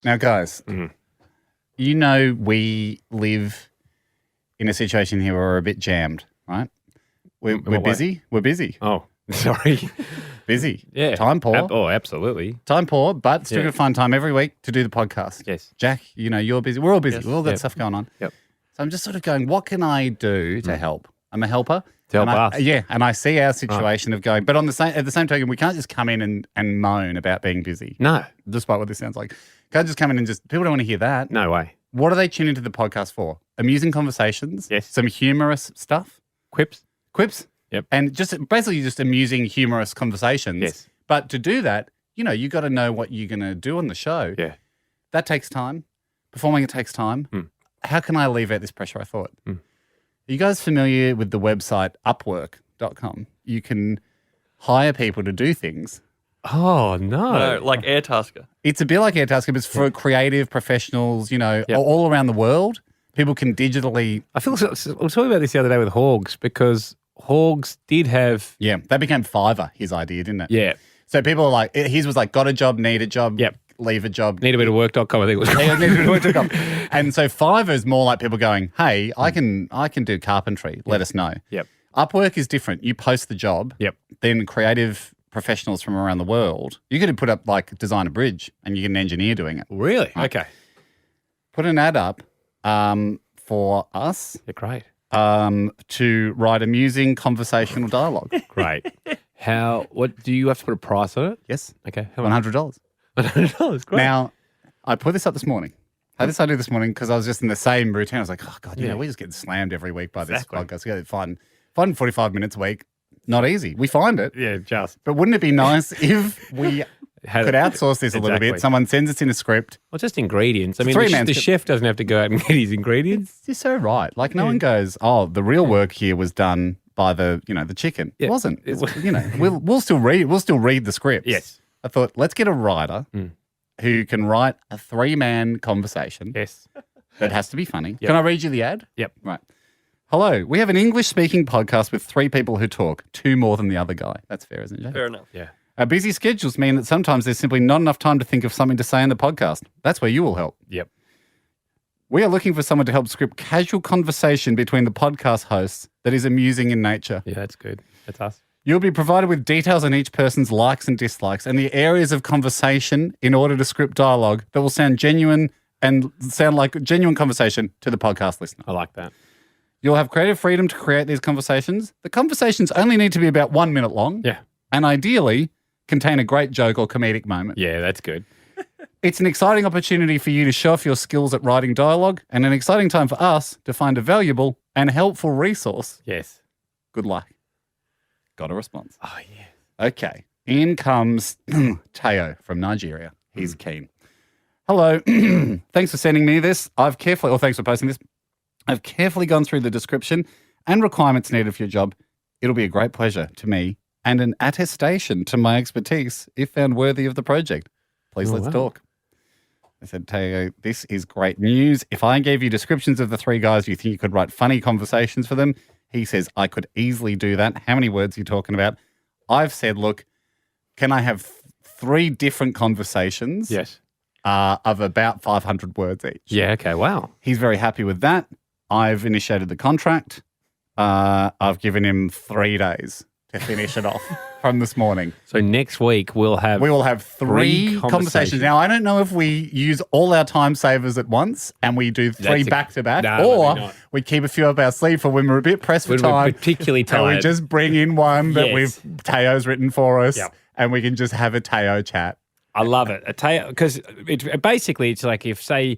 Now, guys, you know we live in a situation here where we're a bit jammed, right? We're busy. We're busy. Oh, sorry. Busy. Yeah. Time poor. Absolutely. Time poor, but still going to find time every week to do the podcast. Yes. Jack, you know, you're busy. We're all busy. Yes. We've all got stuff going on. Yep. So I'm just sort of going, what can I do to help? I'm a helper. To help us. Yeah, and I see our situation of going, but at the same token, we can't just come in and moan about being busy. No. Despite what this sounds like. Can't just come in and people don't want to hear that. No way. What do they tune into the podcast for? Amusing conversations? Yes. Some humorous stuff? Quips? Yep. And just basically just amusing, humorous conversations. Yes. But to do that, you know, you got to know what you're going to do on the show. Yeah. That takes time. Performing it takes time. How can I alleviate this pressure? I thought. Are you guys familiar with the website upwork.com? You can hire people to do things. Oh, no. No, like Airtasker. It's a bit like Airtasker, but it's for creative professionals, you know, all around the world. People can digitally... I was talking about this the other day with Hogs because Hogs did have... Yeah, that became Fiverr, his idea, didn't it? Yeah. So people are like, his was like, got a job, need a job, Yep. leave a job. Need a bit of work.com, I think it was. Need a bit of work.com. And so Fiverr is more like people going, hey, I can do carpentry, let us know. Yep. Upwork is different. You post the job, Yep. then creative professionals from around the world, you could put up like design a bridge and you get an engineer doing it. Really? Okay. Put an ad up for us Yeah, great. to write amusing conversational dialogue. Great. What do you have to put a price on it? Yes. Okay. How much? $100. $100. Great. Now, I put this up this morning. I had this idea this morning because I was just in the same routine. I was like, oh, God, you know, we're just getting slammed every week by this podcast. We got to find 45 minutes a week. Not easy. We find it. Yeah, just. But wouldn't it be nice if we could outsource this a little bit? Someone sends us in a script. Well, just ingredients. I mean, three-man the script. chef doesn't have to go out and get his ingredients. You're so right. Like no one goes, oh, the real work here was done by the chicken. Yeah. It wasn't. We'll still read the scripts. Yes. I thought, let's get a writer who can write a 3-man conversation. Yes. That has to be funny. Yep. Can I read you the ad? Yep. Right. Hello. We have an English-speaking podcast with 3 people who talk, 2 more than the other guy. That's fair, isn't it, Jay? Fair enough. Yeah. Our busy schedules mean that sometimes there's simply not enough time to think of something to say in the podcast. That's where you will help. Yep. We are looking for someone to help script casual conversation between the podcast hosts that is amusing in nature. Yeah, that's good. That's us. You'll be provided with details on each person's likes and dislikes and the areas of conversation in order to script dialogue that will sound genuine and sound like genuine conversation to the podcast listener. I like that. You'll have creative freedom to create these conversations. The conversations only need to be about 1 minute long. Yeah. And ideally contain a great joke or comedic moment. Yeah, that's good. It's an exciting opportunity for you to show off your skills at writing dialogue and an exciting time for us to find a valuable and helpful resource. Yes. Good luck. Got a response. Oh, yeah. Okay. In comes Theo from Nigeria. He's keen. Hello. Thanks for sending me this. Thanks for posting this. I've carefully gone through the description and requirements needed for your job. It'll be a great pleasure to me and an attestation to my expertise if found worthy of the project. Please let's talk. I said, Theo, this is great news. If I gave you descriptions of the 3 guys, you think you could write funny conversations for them? He says, I could easily do that. How many words are you talking about? I've said, look, can I have 3 different conversations? Yes. Of about 500 words each. Yeah, okay, wow. He's very happy with that. I've initiated the contract. I've given him 3 days to finish it off from this morning. So next week we will have 3 conversations. Now, I don't know if we use all our time savers at once and we do 3 back-to-back, or we keep a few up our sleeve for when we're a bit pressed for time. We're particularly tired. And we just bring in one that Teo's written for us, and we can just have a Teo chat. I love it. Because it's like if, say,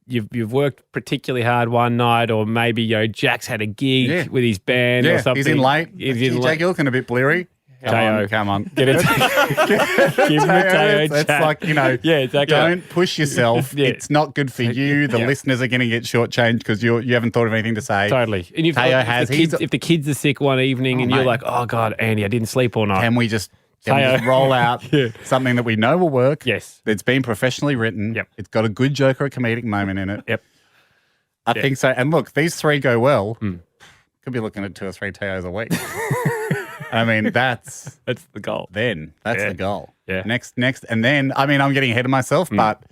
you've worked particularly hard one night, or maybe Jack's had a gig with his band or something. He's in late. Jack looking a bit bleary. Come on. Get it. Give him a Teo chat. It's like, exactly. Don't push yourself. It's not good for you. The listeners are going to get shortchanged because you haven't thought of anything to say. Totally. And if the kids are sick one evening and you're like, oh, God, Andy, I didn't sleep all night. Can we just roll out something that we know will work? Yes. That's been professionally written. Yep. It's got a good joke or a comedic moment in it. Yep. I think so. And look, these 3 go well. Could be looking at 2 or 3 Teos a week. I mean, that's the goal. Then that's the goal. Yeah. Next. And then, I mean, I'm getting ahead of myself, but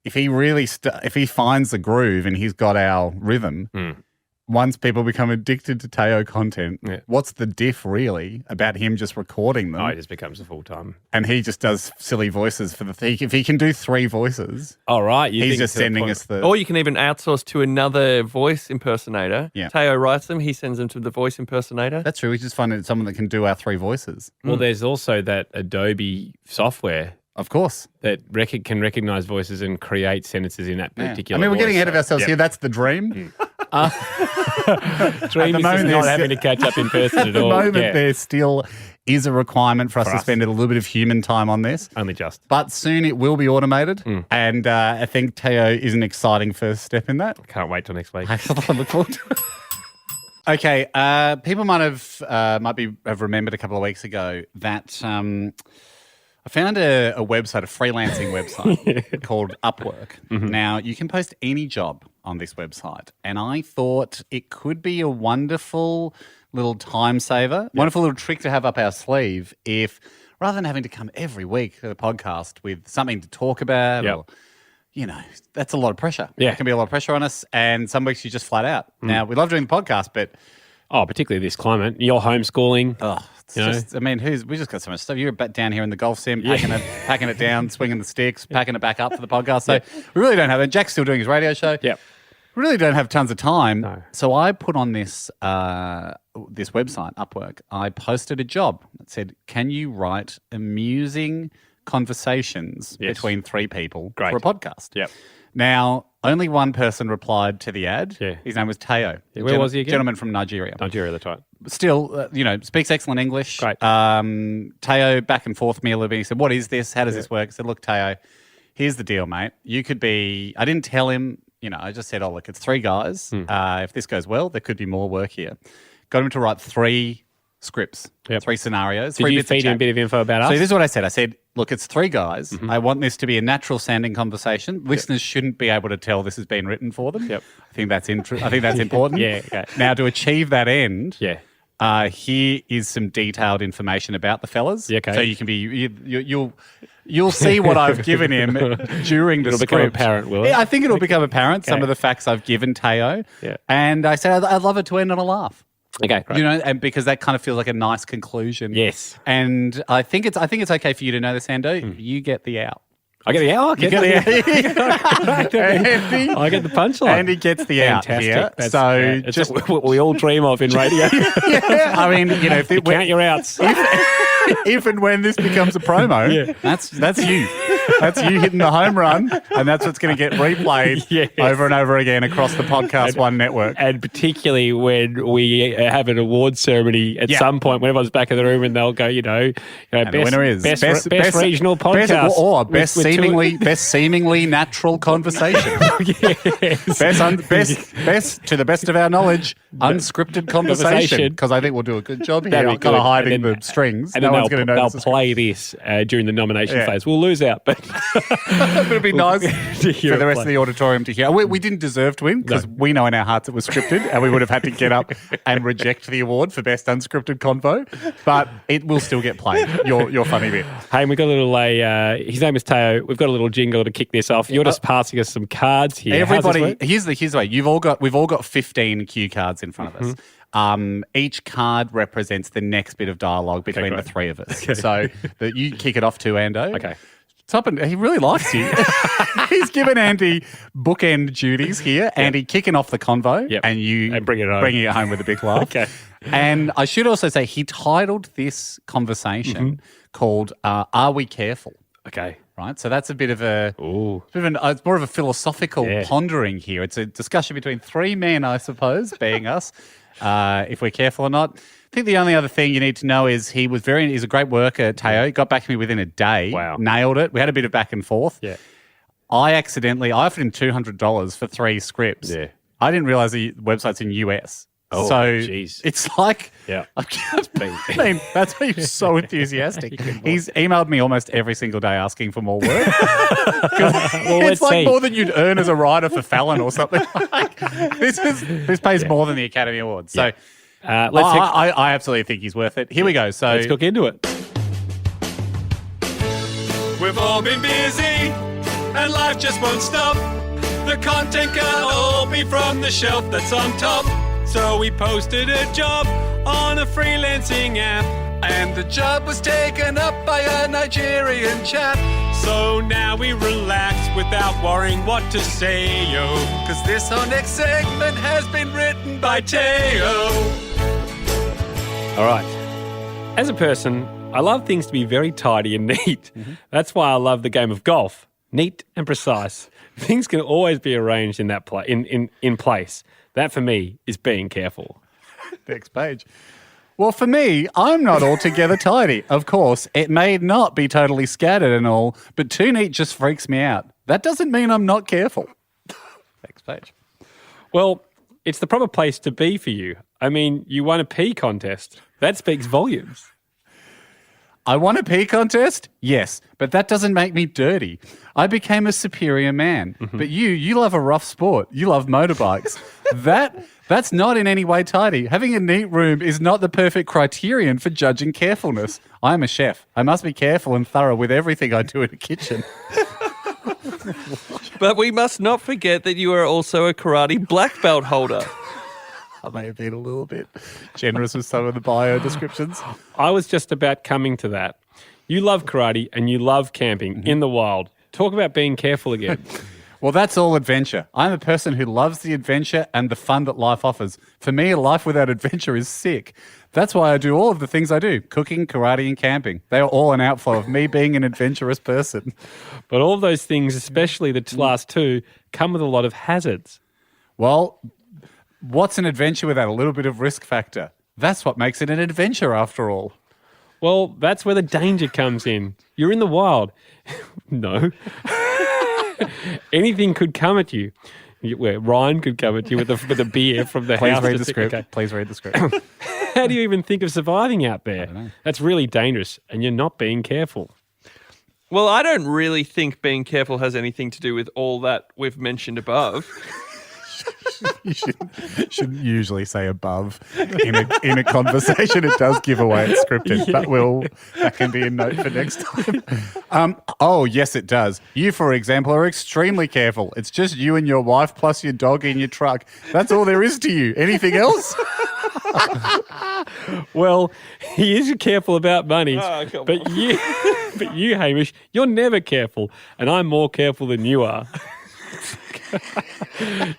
if he really if he finds the groove and he's got our rhythm, once people become addicted to Theo content, what's the diff really about him just recording them? Oh, it just becomes a full-time. And he just does silly voices for the thing. If he can do 3 voices, all right, he's just sending us the... Or you can even outsource to another voice impersonator. Yeah. Theo writes them. He sends them to the voice impersonator. That's true. We just find someone that can do our 3 voices. Well, there's also that Adobe software Of course. that can recognize voices and create sentences in that particular I mean, we're getting voice. ahead of ourselves here. That's the dream. Dream is moment, not there's- having to catch up in person At at the all. moment, Yeah. there still is a requirement for us to spend a little bit of human time on this. Only just. But soon it will be automated. And I think Theo is an exciting first step in that. Can't wait till next week. I look forward to it. Okay, people might have remembered a couple of weeks ago that I found a website, a freelancing website called Upwork. Now, you can post any job on this website, and I thought it could be a wonderful little time saver, wonderful little trick to have up our sleeve if rather than having to come every week to the podcast with something to talk about or that's a lot of pressure. Yeah. It can be a lot of pressure on us, and some weeks you just flat out. Now, we love doing the podcast, but Particularly this climate. You're homeschooling. it's just, I mean, we just got so much stuff. You're down here in the golf sim, packing it down, swinging the sticks, packing it back up for the podcast. So we really don't have it. Jack's still doing his radio show. Yep. We really don't have tons of time. No. So I put on this this website, Upwork, I posted a job that said, can you write amusing conversations between 3 people for a podcast? Yep. Now, only one person replied to the ad. Yeah. His name was Tao. Where was he again? Gentleman from Nigeria. Nigeria, that's right. Still, speaks excellent English. Great. Tao back and forth me a little bit. He said, what is this? How does this work? I said, look, Tao, here's the deal, mate. You could be, I didn't tell him, I just said, oh, look, it's 3 guys. If this goes well, there could be more work here. Got him to write 3 scripts, 3 scenarios. Did 3 you bits of feed him a chat. bit of info about us? So this is what I said. I said, look, it's 3 guys. I want this to be a natural sounding conversation. Listeners shouldn't be able to tell this has been written for them. Yep. I think that's important. Yeah, okay. Now, to achieve that end, Yeah. here is some detailed information about the fellas. Yeah, okay. So you can be you'll see what I've given him during the It'll script. become apparent, will it? Yeah, I think it'll become apparent. Some Okay. of the facts I've given Tao. Yeah. And I said I'd love it to end on a laugh. Okay, great. And because that kind of feels like a nice conclusion. Yes. And I think it's okay for you to know this, Ando. You get the out. I get the out. You get the Andy, I get the punchline. Andy gets the out Fantastic. here. That's, So it's just what we all dream of in radio. I mean, if it, Count your outs. if and when this becomes a promo, that's you. That's you hitting the home run, and that's what's going to get replayed over and over again across the Podcast One network. And particularly when we have an award ceremony at some point, when everyone's back in the room and they'll go, And best, the winner is best regional podcast. Best seemingly natural conversation. Best to the best of our knowledge, unscripted conversation. Because I think we'll do a good job here. Very I'm kind of good. hiding And then- the strings. And No then one's going to notice. they'll play this during the nomination Yeah. phase. We'll lose out, but It'd be nice to hear for the it rest play. of the auditorium to hear. We didn't deserve to win because we know in our hearts it was scripted and we would have had to get up and reject the award for best unscripted convo. But it will still get played. Your funny bit. Hey, we've got a little, his name is Tao. We've got a little jingle to kick this off. You're just passing us some cards here. How's this Everybody, work? here's the way. We've all got 15 cue cards in front of us. Each card represents the next bit of dialogue between the 3 of us. So you kick it off to Ando. Okay. He really likes you. He's given Andy bookend duties here. Andy kicking off the convo, and you bringing it home with a big laugh. Okay. And I should also say he titled this conversation called "Are We Careful?" Okay. Right, so that's a bit of a. Ooh. It's more of a philosophical pondering here. It's a discussion between 3 men, I suppose, being us, if we're careful or not. I think the only other thing you need to know is he's a great worker, Tao. He got back to me within a day. Wow. Nailed it. We had a bit of back and forth. Yeah. I offered him $200 for 3 scripts. Yeah. I didn't realize the website's in US. Oh, so jeez. it's like, Yeah. I mean, that's why he's so enthusiastic. He's emailed me almost every single day asking for more work. Well, It's let's like see. more than you'd earn as a writer for Fallon or something. This pays more than the Academy Awards. So I absolutely think he's worth it. Here we go. So let's cook into it. We've all been busy and life just won't stop. The content can all be from the shelf that's on top. So we posted a job on a freelancing app, and the job was taken up by a Nigerian chap. So now we relax without worrying what to say, yo. Cause this our next segment has been written by Theo. All right. As a person, I love things to be very tidy and neat. That's why I love the game of golf. Neat and precise. Things can always be arranged in that in place. That, for me, is being careful. Next page. Well, for me, I'm not altogether tidy. Of course, it may not be totally scattered and all, but too neat just freaks me out. That doesn't mean I'm not careful. Next page. Well, it's the proper place to be for you. I mean, you won a pee contest. That speaks volumes. I won a pee contest? Yes, but that doesn't make me dirty. I became a superior man. But you love a rough sport. You love motorbikes. That's not in any way tidy. Having a neat room is not the perfect criterion for judging carefulness. I am a chef. I must be careful and thorough with everything I do in the kitchen. But we must not forget that you are also a karate black belt holder. I may have been a little bit generous with some of the bio descriptions. I was just about coming to that. You love karate and you love camping in the wild. Talk about being careful again. Well, that's all adventure. I'm a person who loves the adventure and the fun that life offers. For me, a life without adventure is sick. That's why I do all of the things I do, cooking, karate, and camping. They are all an outflow of me being an adventurous person. But all of those things, especially the last two, come with a lot of hazards. Well, what's an adventure without a little bit of risk factor? That's what makes it an adventure after all. Well, that's where the danger comes in. You're in the wild. No. Anything could come at you. Ryan could come at you with a beer from the house. Please read the script. Okay. Please read the script. How do you even think of surviving out there? I don't know. That's really dangerous, and you're not being careful. Well, I don't really think being careful has anything to do with all that we've mentioned above. You shouldn't usually say above in a conversation. It does give away it's scripted, but that can be a note for next time. Oh, yes, it does. You, for example, are extremely careful. It's just you and your wife plus your dog in your truck. That's all there is to you. Anything else? Well, he is careful about money, but you, Hamish, you're never careful, and I'm more careful than you are.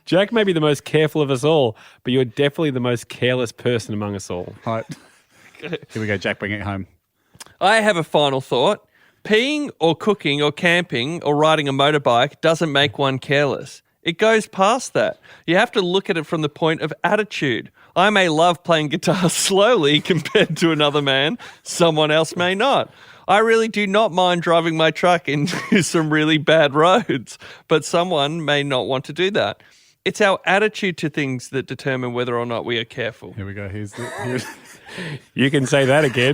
Jack may be the most careful of us all, but you're definitely the most careless person among us all. Right. Here we go, Jack, bring it home. I have a final thought. Peeing or cooking or camping or riding a motorbike doesn't make one careless. It goes past that. You have to look at it from the point of attitude. I may love playing guitar slowly compared to another man. Someone else may not. I really do not mind driving my truck into some really bad roads, but someone may not want to do that. It's our attitude to things that determine whether or not we are careful. Here we go. Here's You can say that again.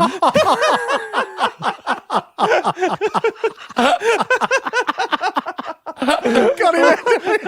Got him.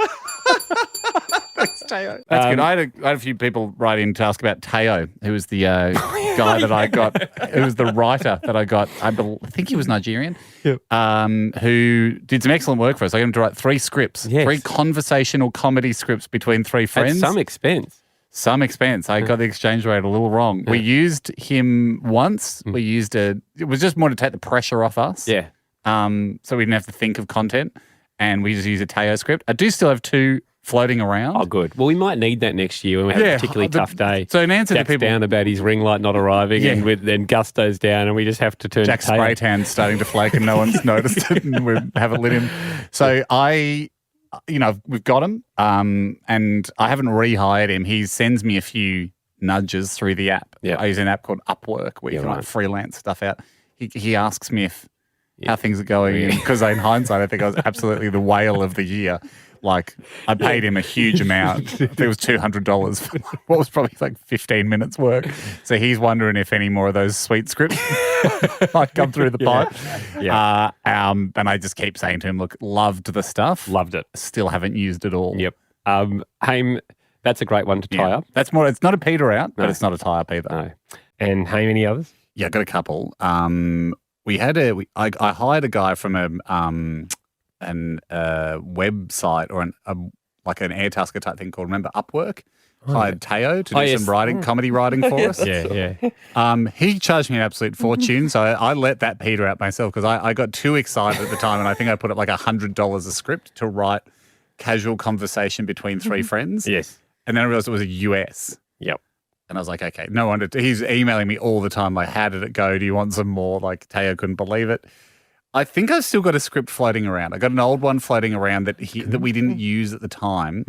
Thanks, Tao. That's good. I had a few people write in to ask about Tao, who was the guy that I got, who was the writer that I got. I think he was Nigerian, who did some excellent work for us. I got him to write 3 scripts, 3 conversational comedy scripts between 3 friends. At some expense. Some expense. I got the exchange rate a little wrong. We used him once. We used it was just more to take the pressure off us. Yeah. So we didn't have to think of content, and we just use a Tao script. I do still have 2 floating around. Oh, good. Well, we might need that next year when we have a particularly tough day. So in answer Jack's to people down about his ring light not arriving, and then Gusto's down, and we just have to turn Jack's Tao. spray tan's starting to flake, and no one's noticed it, and we haven't lit him. So we've got him, and I haven't rehired him. He sends me a few nudges through the app. Yeah. I use an app called Upwork where you can freelance stuff out. He asks me how things are going, because in hindsight, I think I was absolutely the whale of the year. Like, I paid him a huge amount. It was $200 for what was probably like 15 minutes work. So he's wondering if any more of those sweet scripts might come through the pipe. Yeah. And I just keep saying to him, look, loved the stuff. Loved it. Still haven't used it all. Yep. Haim, that's a great one to tie up. That's more, it's not a peter out, but it's not a tie up either. No. And Haim, any others? Yeah, I got a couple. I hired a guy from website or like an Airtasker type thing called, remember, Upwork? Hired Tao to do some writing, comedy writing for us. Yeah. He charged me an absolute fortune, so I let that peter out myself because I got too excited at the time, and I think I put up like $100 a script to write casual conversation between three friends. Yes. And then I realized it was a US. Yep. And I was like, okay, no wonder. He's emailing me all the time, like, how did it go? Do you want some more? Like, Tao couldn't believe it. I think I've still got a script floating around. I got an old one floating around that we didn't use at the time.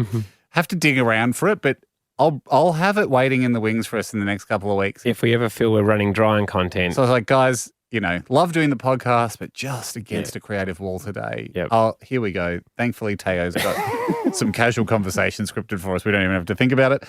Have to dig around for it, but I'll have it waiting in the wings for us in the next couple of weeks. If we ever feel we're running dry on content. So I was like, guys, love doing the podcast, but just against a creative wall today. Yep. Oh, here we go. Thankfully, Tao's got some casual conversation scripted for us. We don't even have to think about it.